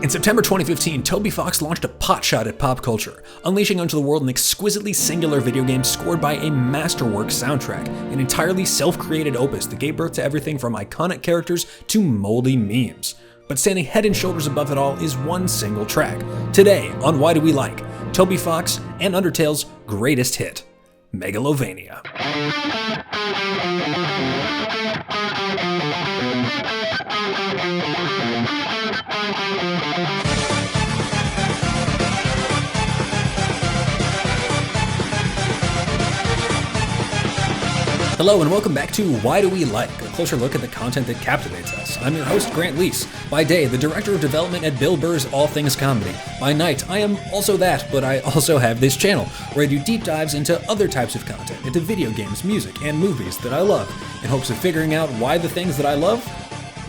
In September 2015, Toby Fox launched a potshot at pop culture, unleashing onto the world an exquisitely singular video game scored by a masterwork soundtrack, an entirely self-created opus that gave birth to everything from iconic characters to moldy memes. But standing head and shoulders above it all is one single track. Today, on Why Do We Like, Toby Fox and Undertale's greatest hit, Megalovania. Hello and welcome back to Why Do We Like, a closer look at the content that captivates us. I'm your host, Grant Lease. By day, the director of development at Bill Burr's All Things Comedy. By night, I am also that, but I also have this channel, where I do deep dives into other types of content, into video games, music, and movies that I love, in hopes of figuring out why the things that I love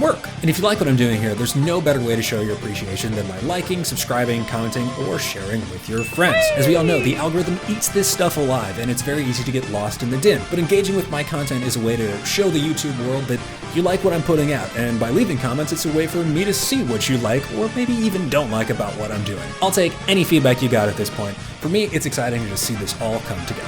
work. And if you like what I'm doing here, there's no better way to show your appreciation than by liking, subscribing, commenting, or sharing with your friends. As we all know, the algorithm eats this stuff alive, and it's very easy to get lost in the din. But engaging with my content is a way to show the YouTube world that you like what I'm putting out, and by leaving comments, it's a way for me to see what you like, or maybe even don't like about what I'm doing. I'll take any feedback you got at this point. For me, it's exciting to see this all come together.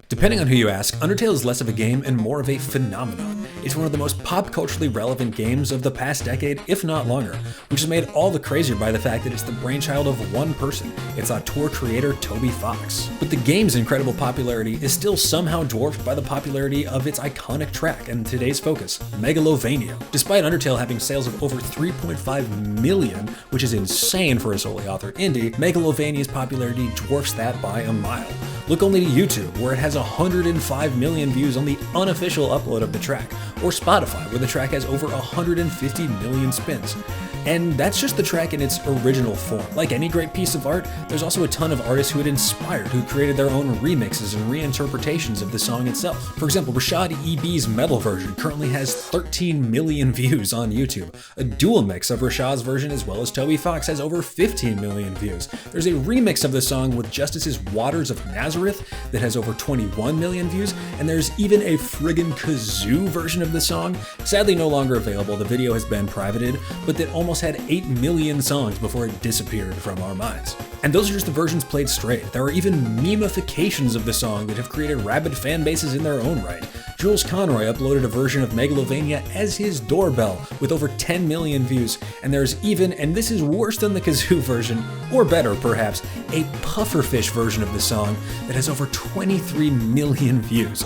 Depending on who you ask, Undertale is less of a game and more of a phenomenon. It's one of the most pop culturally relevant games of the past decade, if not longer, which is made all the crazier by the fact that it's the brainchild of one person, its auteur creator Toby Fox. But the game's incredible popularity is still somehow dwarfed by the popularity of its iconic track and today's focus, Megalovania. Despite Undertale having sales of over 3.5 million, which is insane for a solely authored indie, Megalovania's popularity dwarfs that by a mile. Look only to YouTube, where it has 105 million views on the unofficial upload of the track, or Spotify, where the track has over 150 million spins. And that's just the track in its original form. Like any great piece of art, there's also a ton of artists who it inspired, who created their own remixes and reinterpretations of the song itself. For example, Rashad EB's metal version currently has 13 million views on YouTube. A dual mix of Rashad's version as well as Toby Fox has over 15 million views. There's a remix of the song with Justice's Waters of Nazareth that has over 21 million views, and there's even a friggin' kazoo version of the song, sadly no longer available. The video has been privated, but that almost had 8 million songs before it disappeared from our minds. And those are just the versions played straight. There are even memifications of the song that have created rabid fan bases in their own right. Jules Conroy uploaded a version of Megalovania as his doorbell with over 10 million views, and there's even, and this is worse than the kazoo version, or better perhaps, a pufferfish version of the song that has over 23 million views.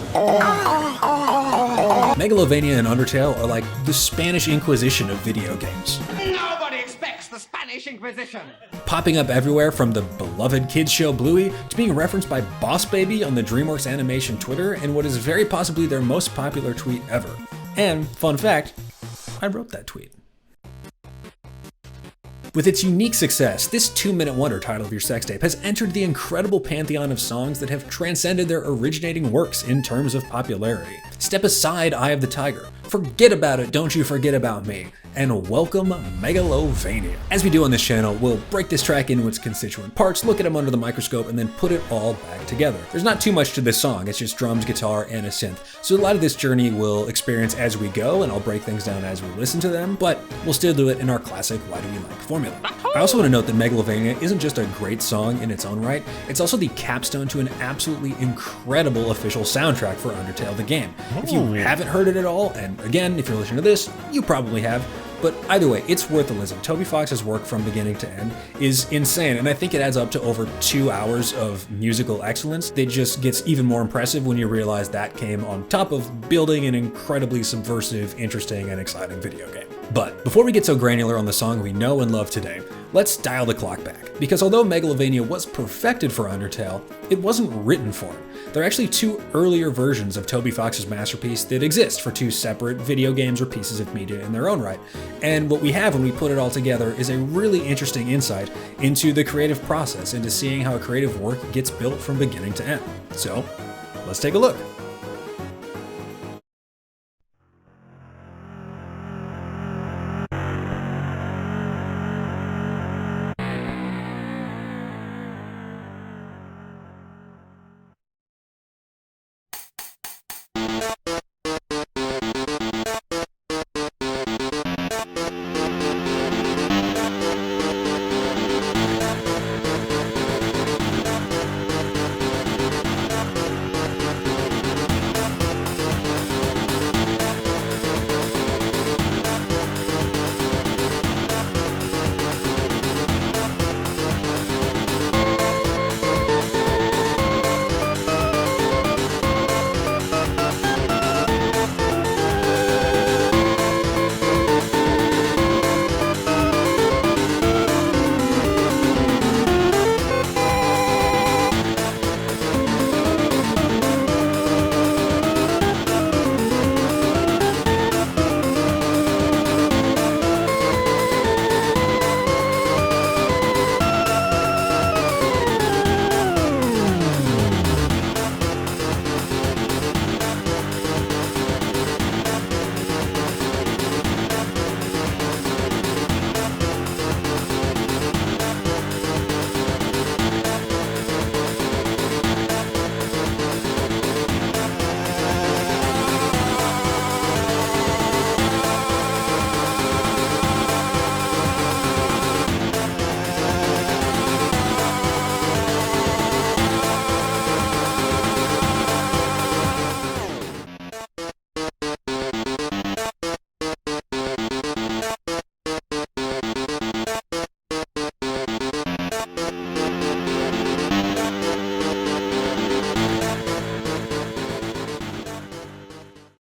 Megalovania and Undertale are like the Spanish Inquisition of video games. Nobody expects the Spanish Inquisition! Popping up everywhere from the beloved kids show Bluey to being referenced by Boss Baby on the DreamWorks Animation Twitter in what is very possibly their most popular tweet ever. And, fun fact, I wrote that tweet. With its unique success, this 2-minute wonder title of your sex tape has entered the incredible pantheon of songs that have transcended their originating works in terms of popularity. Step aside, Eye of the Tiger. Forget about it, don't you forget about me. And welcome Megalovania. As we do on this channel, we'll break this track into its constituent parts, look at them under the microscope, and then put it all back together. There's not too much to this song, it's just drums, guitar, and a synth. So a lot of this journey we'll experience as we go, and I'll break things down as we listen to them, but we'll still do it in our classic Why Do We Like formula. I also want to note that Megalovania isn't just a great song in its own right, it's also the capstone to an absolutely incredible official soundtrack for Undertale the game. If you haven't heard it at all, and again, if you're listening to this, you probably have, but either way, it's worth a listen. Toby Fox's work from beginning to end is insane, and I think it adds up to over 2 hours of musical excellence that just gets even more impressive when you realize that came on top of building an incredibly subversive, interesting, and exciting video game. But before we get so granular on the song we know and love today, let's dial the clock back. Because although Megalovania was perfected for Undertale, it wasn't written for it. There are actually 2 earlier versions of Toby Fox's masterpiece that exist for 2 separate video games or pieces of media in their own right. And what we have when we put it all together is a really interesting insight into the creative process, into seeing how a creative work gets built from beginning to end. So, let's take a look.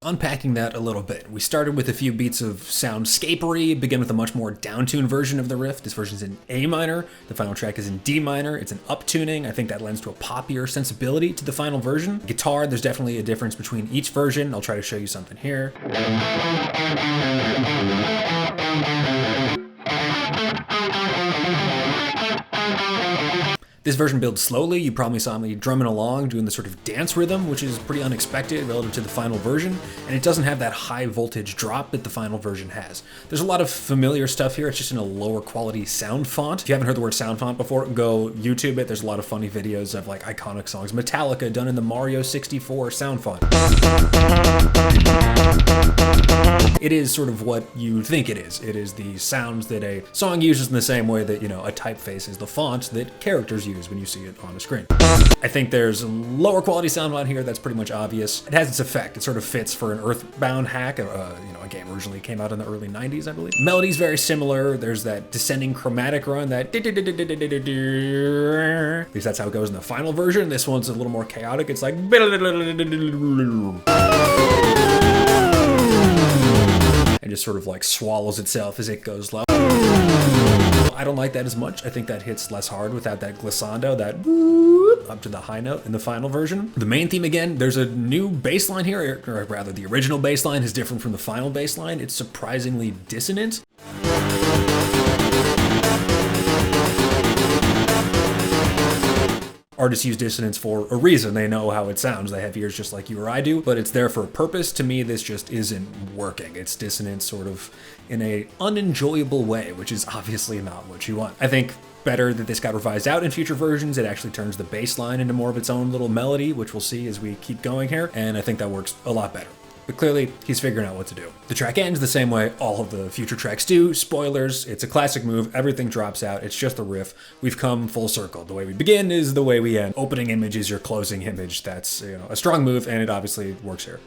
Unpacking that a little bit, we started with a few beats of soundscapery, begin with a much more downtuned version of the riff. This version's in A minor, the final track is in D minor, it's an uptuning. I think that lends to a poppier sensibility to the final version. Guitar, there's definitely a difference between each version. I'll try to show you something here. This version builds slowly. You probably saw me drumming along, doing the sort of dance rhythm, which is pretty unexpected relative to the final version, and it doesn't have that high voltage drop that the final version has. There's a lot of familiar stuff here, it's just in a lower quality sound font. If you haven't heard the word sound font before, go YouTube it. There's a lot of funny videos of like iconic songs. Metallica done in the Mario 64 sound font. It is sort of what you think it is. It is the sounds that a song uses in the same way that, you know, a typeface is the font that characters use when you see it on the screen. I think there's a lower quality sound on here that's pretty much obvious. It has its effect. It sort of fits for an Earthbound hack, a game originally came out in the early 90s, I believe. Melody's very similar. There's that descending chromatic run, that at least that's how it goes in the final version. This one's a little more chaotic. It's like and just sort of like swallows itself as it goes low. I don't like that as much. I think that hits less hard without that glissando, that whoop, up to the high note in the final version. The main theme, again, there's a new bass line here, or rather the original bass line is different from the final bass line. It's surprisingly dissonant. Artists use dissonance for a reason. They know how it sounds. They have ears just like you or I do, but it's there for a purpose. To me, this just isn't working. It's dissonance sort of in a unenjoyable way, which is obviously not what you want. I think better that this got revised out in future versions. It actually turns the bass line into more of its own little melody, which we'll see as we keep going here, and I think that works a lot better. But clearly, he's figuring out what to do. The track ends the same way all of the future tracks do. Spoilers, it's a classic move, everything drops out, it's just a riff. We've come full circle. The way we begin is the way we end. Opening image is your closing image. That's, a strong move, and it obviously works here.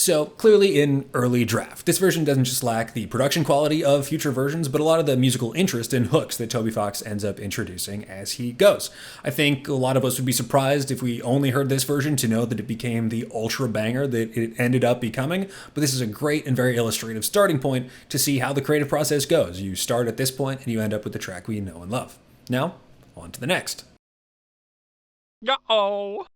So clearly in early draft. This version doesn't just lack the production quality of future versions, but a lot of the musical interest and hooks that Toby Fox ends up introducing as he goes. I think a lot of us would be surprised if we only heard this version to know that it became the ultra banger that it ended up becoming, but this is a great and very illustrative starting point to see how the creative process goes. You start at this point and you end up with the track we know and love. Now, on to the next. Uh-oh.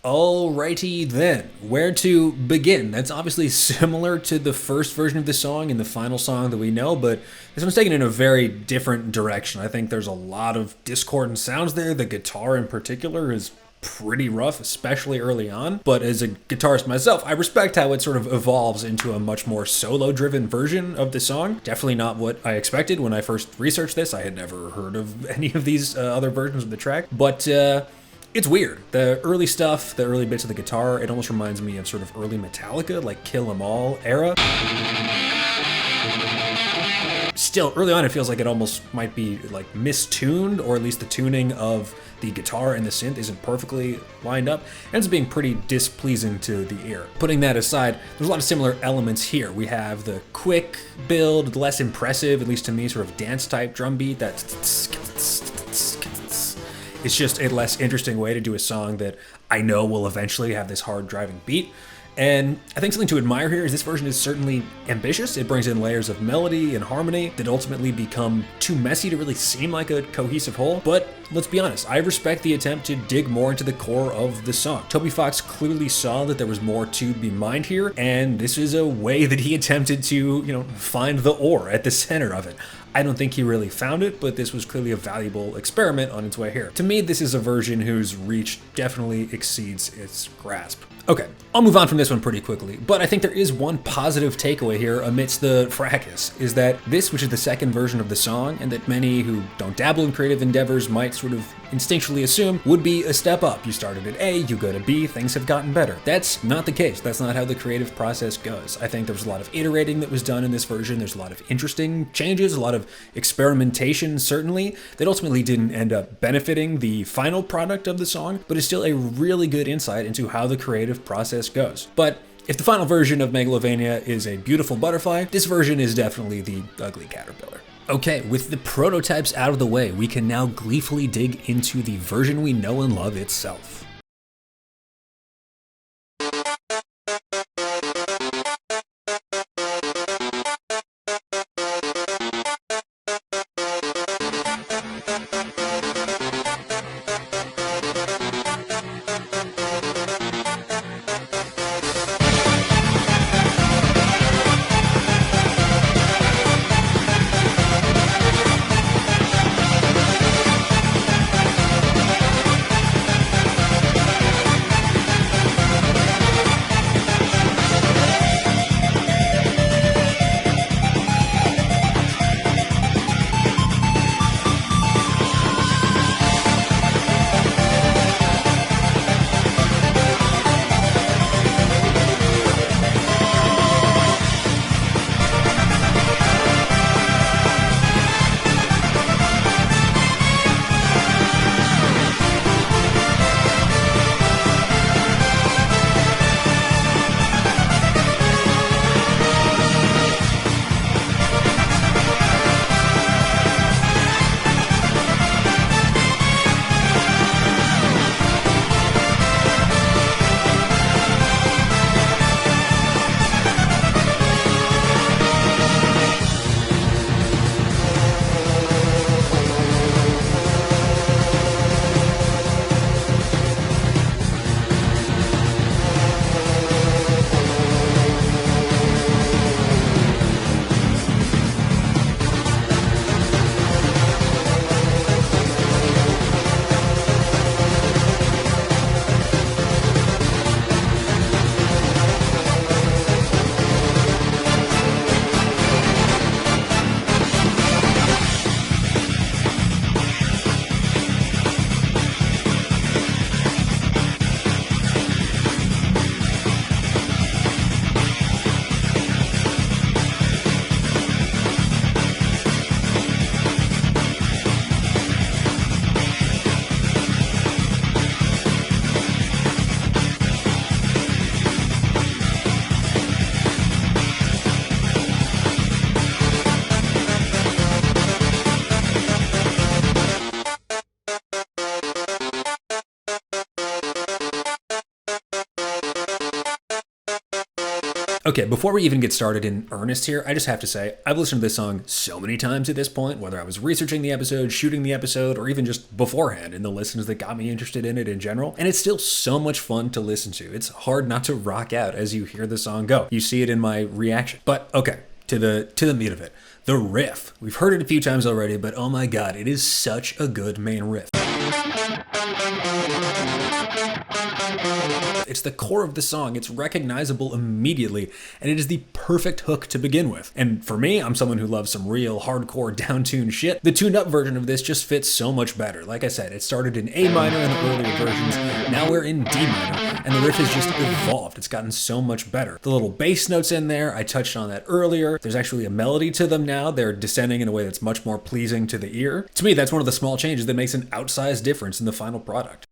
Alrighty then, where to begin? That's obviously similar to the first version of the song and the final song that we know, but this one's taken in a very different direction. I think there's a lot of discordant sounds there. The guitar in particular is pretty rough, especially early on. But as a guitarist myself, I respect how it sort of evolves into a much more solo-driven version of the song. Definitely not what I expected when I first researched this. I had never heard of any of these other versions of the track, but it's weird. The early stuff, the early bits of the guitar, it almost reminds me of sort of early Metallica, like Kill 'Em All era. Still, early on, it feels like it almost might be like mistuned, or at least the tuning of the guitar and the synth isn't perfectly lined up. It ends up being pretty displeasing to the ear. Putting that aside, there's a lot of similar elements here. We have the quick build, less impressive, at least to me, sort of dance type drum beat that's it's just a less interesting way to do a song that I know will eventually have this hard driving beat. And I think something to admire here is this version is certainly ambitious. It brings in layers of melody and harmony that ultimately become too messy to really seem like a cohesive whole. But let's be honest, I respect the attempt to dig more into the core of the song. Toby Fox clearly saw that there was more to be mined here, and this is a way that he attempted to, find the ore at the center of it. I don't think he really found it, but this was clearly a valuable experiment on its way here. To me, this is a version whose reach definitely exceeds its grasp. Okay, I'll move on from this one pretty quickly, but I think there is one positive takeaway here amidst the fracas, is that this, which is the second version of the song, and that many who don't dabble in creative endeavors might sort of instinctually assume would be a step up. You started at A, you go to B, things have gotten better. That's not the case. That's not how the creative process goes. I think there was a lot of iterating that was done in this version. There's a lot of interesting changes, a lot of experimentation, certainly, that ultimately didn't end up benefiting the final product of the song, but is still a really good insight into how the creative process goes. But if the final version of Megalovania is a beautiful butterfly, this version is definitely the ugly caterpillar. Okay, with the prototypes out of the way, we can now gleefully dig into the version we know and love itself. Okay, before we even get started in earnest here, I just have to say, I've listened to this song so many times at this point, whether I was researching the episode, shooting the episode, or even just beforehand in the listens that got me interested in it in general, and it's still so much fun to listen to. It's hard not to rock out as you hear the song go. You see it in my reaction. But okay, to the meat of it. The riff. We've heard it a few times already, but oh my god, it is such a good main riff. It's the core of the song, it's recognizable immediately, and it is the perfect hook to begin with. And for me, I'm someone who loves some real hardcore down-tuned shit. The tuned-up version of this just fits so much better. Like I said, it started in A minor in the earlier versions, now we're in D minor, and the riff has just evolved. It's gotten so much better. The little bass notes in there, I touched on that earlier. There's actually a melody to them now. They're descending in a way that's much more pleasing to the ear. To me, that's one of the small changes that makes an outsized difference in the final product.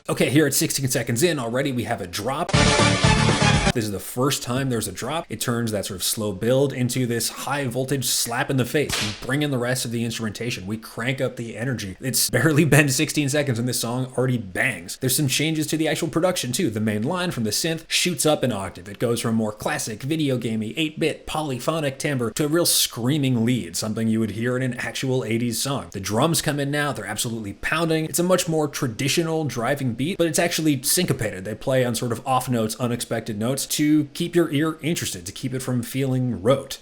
Okay, here at 16 seconds in already, we have a drop. This is the first time there's a drop. It turns that sort of slow build into this high voltage slap in the face. We bring in the rest of the instrumentation. We crank up the energy. It's barely been 16 seconds and this song already bangs. There's some changes to the actual production too. The main line from the synth shoots up an octave. It goes from more classic video gamey 8-bit polyphonic timbre to a real screaming lead, something you would hear in an actual 80s song. The drums come in now. They're absolutely pounding. It's a much more traditional driving beat, but it's actually syncopated. They play on sort of off notes, unexpected notes to keep your ear interested, to keep it from feeling rote.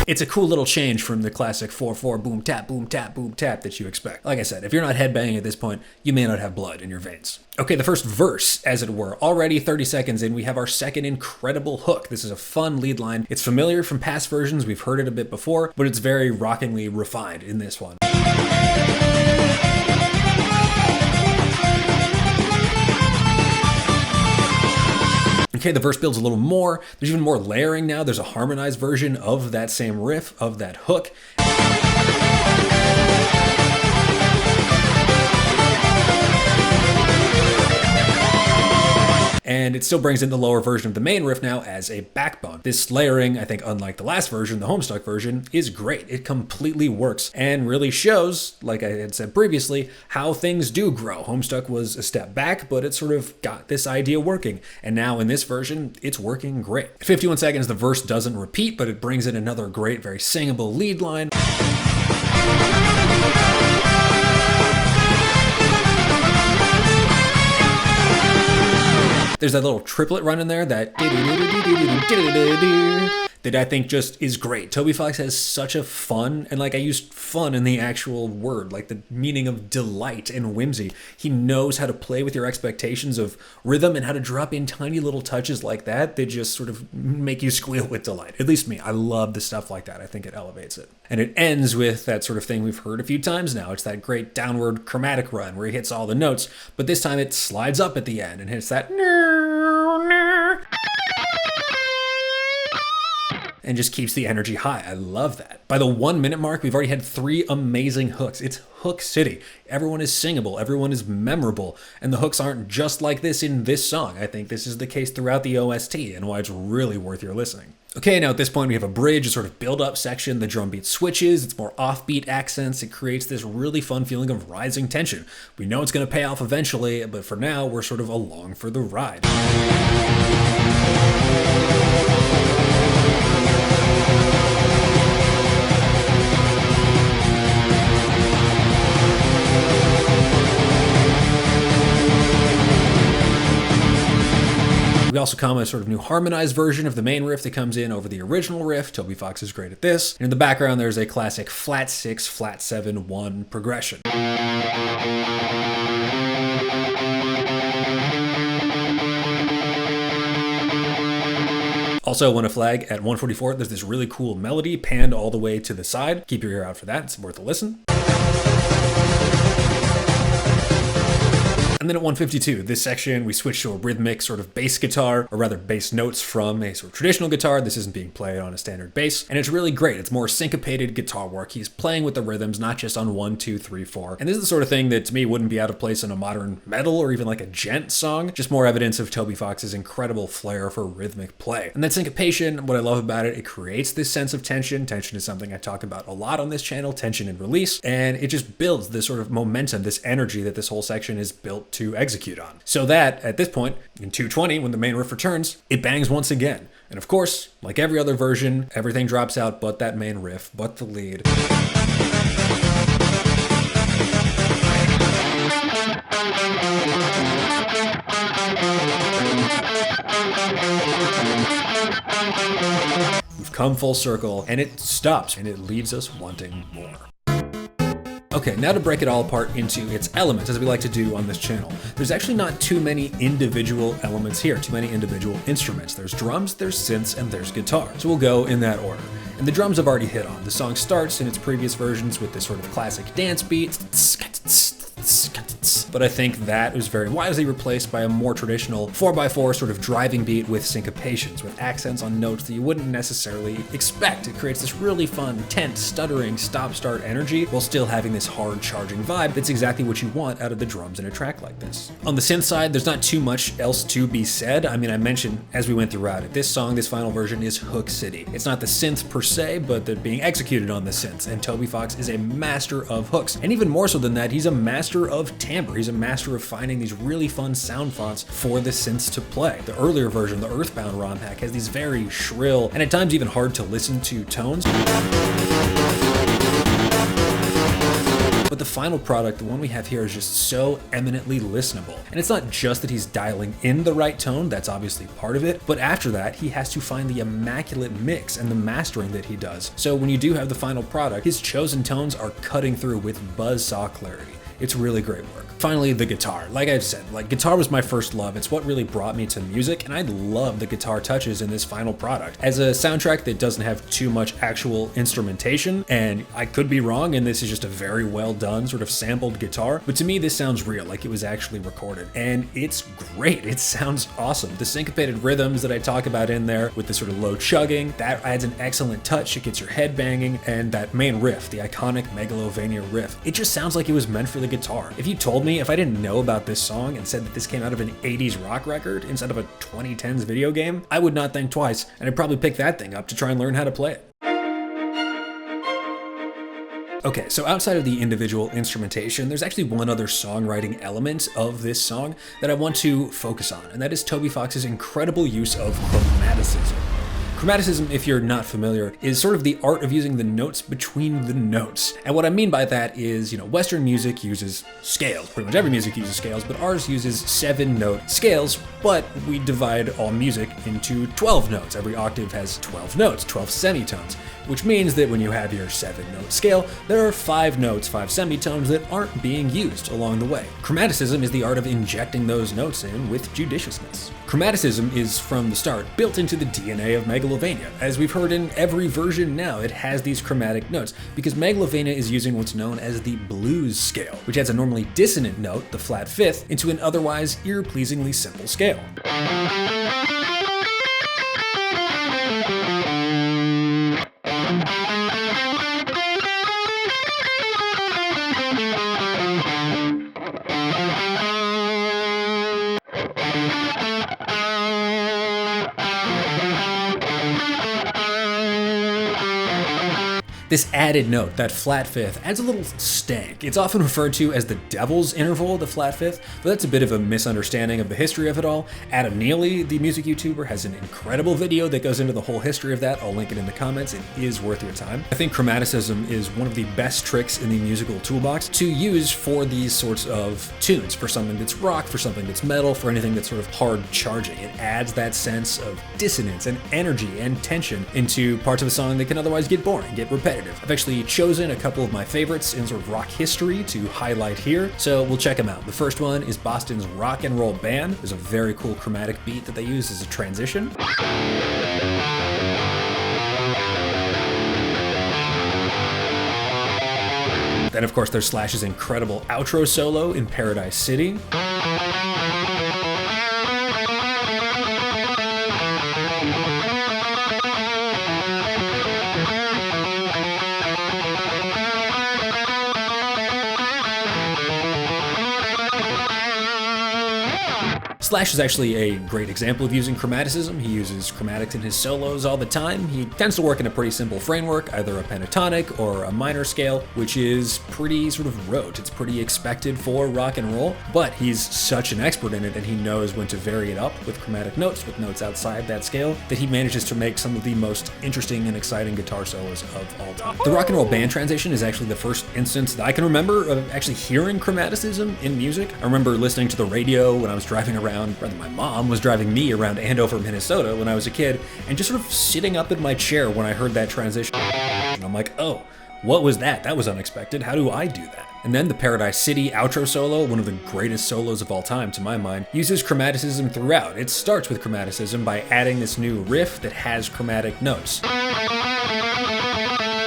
It's a cool little change from the classic 4/4 boom tap boom tap boom tap that you expect. Like I said, if you're not headbanging at this point, you may not have blood in your veins. Okay, the first verse, as it were. Already 30 seconds in, we have our second incredible hook. This is a fun lead line. It's familiar from past versions, we've heard it a bit before, but it's very rockingly refined in this one. Okay, the verse builds a little more. There's even more layering now. There's a harmonized version of that same riff, of that hook. And it still brings in the lower version of the main riff now as a backbone. This layering, I think unlike the last version, the Homestuck version, is great. It completely works and really shows, like I had said previously, how things do grow. Homestuck was a step back, but it sort of got this idea working. And now in this version, it's working great. At 51 seconds, the verse doesn't repeat, but it brings in another great, very singable lead line. There's that little triplet run in there that I think just is great. Toby Fox has such a fun, and like I used fun in the actual word, like the meaning of delight and whimsy. He knows how to play with your expectations of rhythm and how to drop in tiny little touches like that that just sort of make you squeal with delight. At least me. I love the stuff like that. I think it elevates it. And it ends with that sort of thing we've heard a few times now. It's that great downward chromatic run where he hits all the notes, but this time it slides up at the end and hits that and just keeps the energy high. I love that. By the 1 minute mark, we've already had 3 amazing hooks. It's Hook City. Everyone is singable, everyone is memorable, and the hooks aren't just like this in this song. I think this is the case throughout the OST and why it's really worth your listening. Okay, now at this point we have a bridge, a sort of build-up section. The drum beat switches, it's more offbeat accents. It creates this really fun feeling of rising tension. We know it's going to pay off eventually, but for now, we're sort of along for the ride. We also come a sort of new harmonized version of the main riff that comes in over the original riff. Toby Fox is great at this. And in the background, there's a classic flat 6, flat 7, 1 progression. Also, want to flag at 144, there's this really cool melody panned all the way to the side. Keep your ear out for that, it's worth a listen. And then at 152, this section, we switch to a rhythmic sort of bass guitar, or rather bass notes from a sort of traditional guitar. This isn't being played on a standard bass, and it's really great. It's more syncopated guitar work. He's playing with the rhythms, not just on 1, 2, 3, 4. And this is the sort of thing that to me wouldn't be out of place in a modern metal or even like a gent song. Just more evidence of Toby Fox's incredible flair for rhythmic play. And that syncopation, what I love about it creates this sense of tension. Tension is something I talk about a lot on this channel, tension and release, and it just builds this sort of momentum, this energy that this whole section is built to execute on. So that, at this point, in 220, when the main riff returns, it bangs once again. And of course, like every other version, everything drops out but that main riff, but the lead. We've come full circle, and it stops, and it leaves us wanting more. Okay, now to break it all apart into its elements, as we like to do on this channel. There's actually not too many individual elements here, too many individual instruments. There's drums, there's synths, and there's guitar. So we'll go in that order. And the drums I've already hit on. The song starts in its previous versions with this sort of classic dance beat, but I think that was very wisely replaced by a more traditional 4x4 sort of driving beat with syncopations, with accents on notes that you wouldn't necessarily expect. It creates this really fun, tense, stuttering, stop-start energy while still having this hard charging vibe that's exactly what you want out of the drums in a track like this. On the synth side, there's not too much else to be said. I mean, I mentioned as we went throughout it, this song, this final version is Hook City. It's not the synth per se, but they're being executed on the synths, and Toby Fox is a master of hooks. And even more so than that, he's a master of timbre. He's a master of finding these really fun sound fonts for the synths to play. The earlier version, the Earthbound Romhack, has these very shrill and at times even hard to listen to tones. But the final product, the one we have here, is just so eminently listenable. And it's not just that he's dialing in the right tone, that's obviously part of it, but after that, he has to find the immaculate mix and the mastering that he does. So when you do have the final product, his chosen tones are cutting through with buzzsaw clarity. It's really great work. Finally, the guitar. Like I've said, guitar was my first love. It's what really brought me to music, and I love the guitar touches in this final product. As a soundtrack that doesn't have too much actual instrumentation, and I could be wrong, and this is just a very well done sort of sampled guitar, but to me this sounds real, like it was actually recorded, and it's great. It sounds awesome. The syncopated rhythms that I talk about in there with the sort of low chugging, that adds an excellent touch. It gets your head banging, and that main riff, the iconic Megalovania riff, it just sounds like it was meant for the guitar. If you told me, if I didn't know about this song and said that this came out of an 80s rock record instead of a 2010s video game, I would not think twice, and I'd probably pick that thing up to try and learn how to play it. Okay, so outside of the individual instrumentation, there's actually one other songwriting element of this song that I want to focus on, and that is Toby Fox's incredible use of chromaticism. Chromaticism, if you're not familiar, is sort of the art of using the notes between the notes. And what I mean by that is, Western music uses scales. Pretty much every music uses scales, but ours uses 7-note scales, but we divide all music into 12 notes. Every octave has 12 notes, 12 semitones, which means that when you have your 7-note scale, there are 5 notes, 5 semitones that aren't being used along the way. Chromaticism is the art of injecting those notes in with judiciousness. Chromaticism is, from the start, built into the DNA of Megalovania. As we've heard in every version now, it has these chromatic notes, because Megalovania is using what's known as the blues scale, which adds a normally dissonant note, the flat fifth, into an otherwise ear-pleasingly simple scale. This added note, that flat fifth, adds a little stank. It's often referred to as the devil's interval, the flat fifth, but that's a bit of a misunderstanding of the history of it all. Adam Neely, the music YouTuber, has an incredible video that goes into the whole history of that. I'll link it in the comments. It is worth your time. I think chromaticism is one of the best tricks in the musical toolbox to use for these sorts of tunes, for something that's rock, for something that's metal, for anything that's sort of hard charging. It adds that sense of dissonance and energy and tension into parts of a song that can otherwise get boring, get repetitive. I've actually chosen a couple of my favorites in sort of rock history to highlight here, so we'll check them out. The first one is Boston's Rock and Roll Band. There's a very cool chromatic beat that they use as a transition. Then of course there's Slash's incredible outro solo in Paradise City. Slash is actually a great example of using chromaticism. He uses chromatics in his solos all the time. He tends to work in a pretty simple framework, either a pentatonic or a minor scale, which is pretty sort of rote. It's pretty expected for rock and roll, but he's such an expert in it and he knows when to vary it up with chromatic notes, with notes outside that scale, that he manages to make some of the most interesting and exciting guitar solos of all time. The rock and roll band transition is actually the first instance that I can remember of actually hearing chromaticism in music. I remember listening to the radio when I was driving around. Rather, my mom was driving me around Andover, Minnesota when I was a kid, and just sort of sitting up in my chair when I heard that transition. And I'm like, oh, what was that? That was unexpected. How do I do that? And then the Paradise City outro solo, one of the greatest solos of all time to my mind, uses chromaticism throughout. It starts with chromaticism by adding this new riff that has chromatic notes.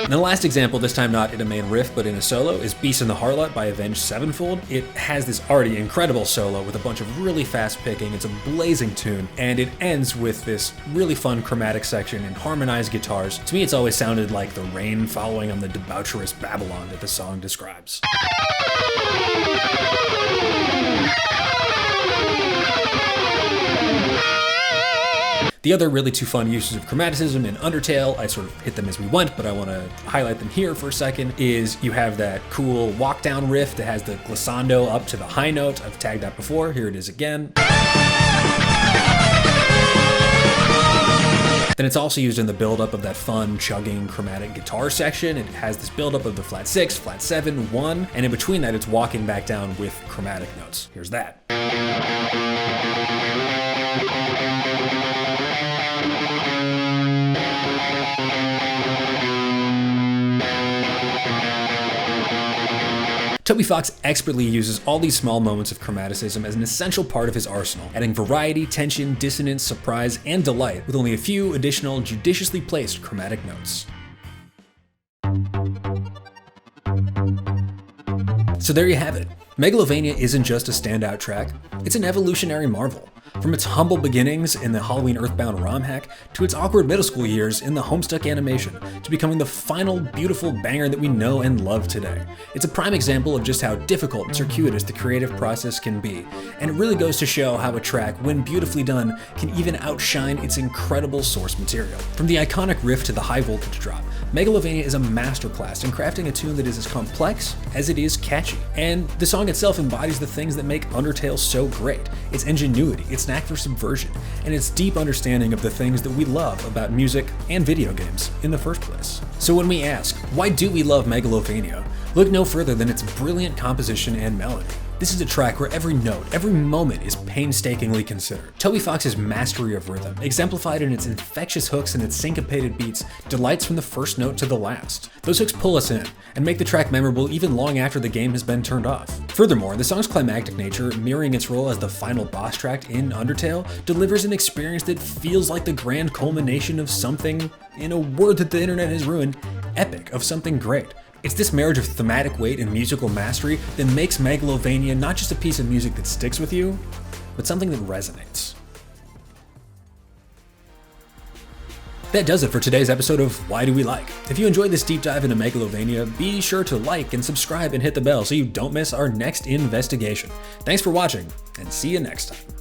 And the last example, this time not in a main riff but in a solo, is Beast in the Harlot by Avenged Sevenfold. It has this already incredible solo with a bunch of really fast picking. It's a blazing tune, and it ends with this really fun chromatic section and harmonized guitars. To me, it's always sounded like the rain following on the debaucherous Babylon that the song describes. The other really two fun uses of chromaticism in Undertale, I sort of hit them as we went, but I want to highlight them here for a second, is you have that cool walk down riff that has the glissando up to the high note. I've tagged that before, here it is again. Then it's also used in the buildup of that fun, chugging, chromatic guitar section. It has this buildup of the flat 6, flat 7, 1, and in between that it's walking back down with chromatic notes. Here's that. Toby Fox expertly uses all these small moments of chromaticism as an essential part of his arsenal, adding variety, tension, dissonance, surprise, and delight with only a few additional judiciously placed chromatic notes. So there you have it. Megalovania isn't just a standout track, it's an evolutionary marvel. From its humble beginnings in the Halloween Earthbound Romhack, to its awkward middle school years in the Homestuck animation, to becoming the final beautiful banger that we know and love today. It's a prime example of just how difficult and circuitous the creative process can be, and it really goes to show how a track, when beautifully done, can even outshine its incredible source material. From the iconic riff to the high voltage drop, Megalovania is a masterclass in crafting a tune that is as complex as it is catchy. And the song itself embodies the things that make Undertale so great. Its ingenuity, its knack for subversion, and its deep understanding of the things that we love about music and video games in the first place. So when we ask, why do we love Megalovania? Look no further than its brilliant composition and melody. This is a track where every note, every moment is painstakingly considered. Toby Fox's mastery of rhythm, exemplified in its infectious hooks and its syncopated beats, delights from the first note to the last. Those hooks pull us in and make the track memorable even long after the game has been turned off. Furthermore, the song's climactic nature, mirroring its role as the final boss track in Undertale, delivers an experience that feels like the grand culmination of something, in a word that the internet has ruined, epic, of something great. It's this marriage of thematic weight and musical mastery that makes Megalovania not just a piece of music that sticks with you, but something that resonates. That does it for today's episode of Why Do We Like? If you enjoyed this deep dive into Megalovania, be sure to like and subscribe and hit the bell so you don't miss our next investigation. Thanks for watching, and see you next time.